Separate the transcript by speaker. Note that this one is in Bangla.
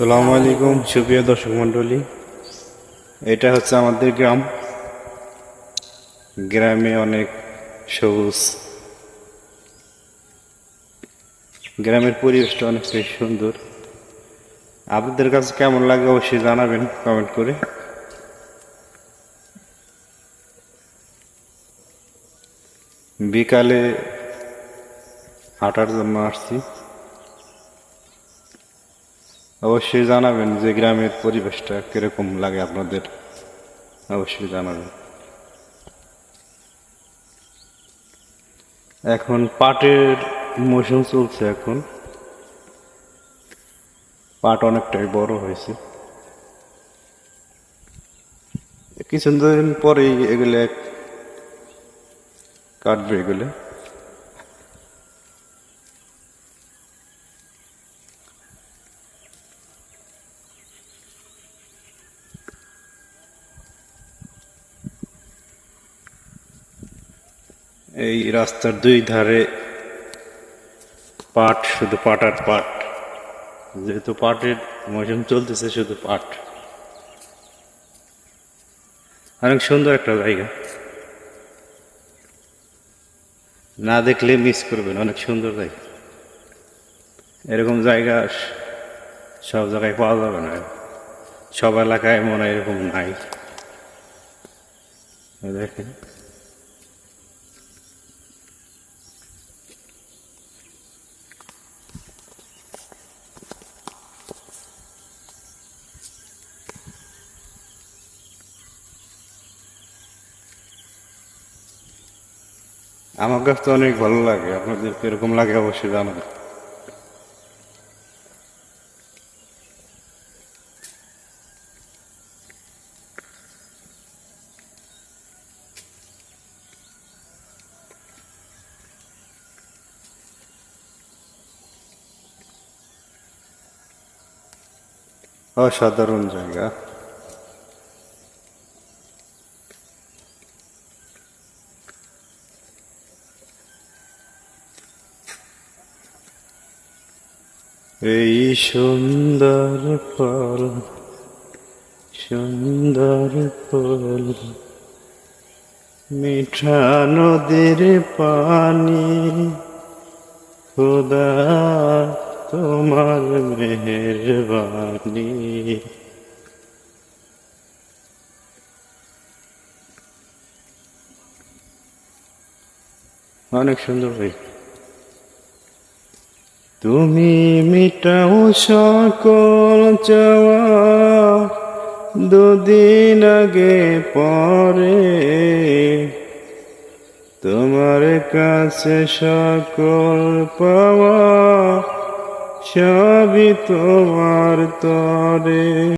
Speaker 1: আসসালামু আলাইকুম সুপ্রিয় দর্শক মণ্ডলী, এটা হচ্ছে আমাদের গ্রাম। গ্রামে অনেক সবুজ, গ্রামের পরিবেশটা অনেকটাই সুন্দর। আপনাদের কাছে কেমন লাগে অবশ্যই জানাবেন কমেন্ট করে। বিকালে হাঁটার জন্য আসছি, অবশ্যই জানাবেন যে গ্রামের পরিবেশটা কিরকম লাগে আপনাদের, অবশ্যই জানাবেন। এখন পাটের মৌসুম চলছে, এখন পাট অনেকটাই বড় হয়েছে, কিছুদিন পরেই এগুলো কাটবে এগুলো। এই রাস্তার দুই ধারে পাট, শুধু পাট আর পাট। যেহেতু পাটের মৌসুম চলতেছে, শুধু পাট। অনেক সুন্দর একটা জায়গা, না দেখলে মিস করবেন। অনেক সুন্দর জায়গা, এরকম জায়গা সব জায়গায় পাওয়া যাবে না, সব এলাকায় মনে হয় এরকম নাই। দেখেন, আমার কাছে তো অনেক ভালো লাগে। আপনাদের কিরকম লাগে অবশ্যই জানাবেন। অসাধারণ জায়গা। এই সুন্দর ফল, সুন্দর ফল, মিঠা নদীর পানি, খোদা তোমার মেহেরবানি। অনেক সুন্দর ভাই। তুমি মিটাও সকল চাওয়া, দুদিন আগে পরে তোমার কাছে সকল পাওয়া, সবই তোমার তরে।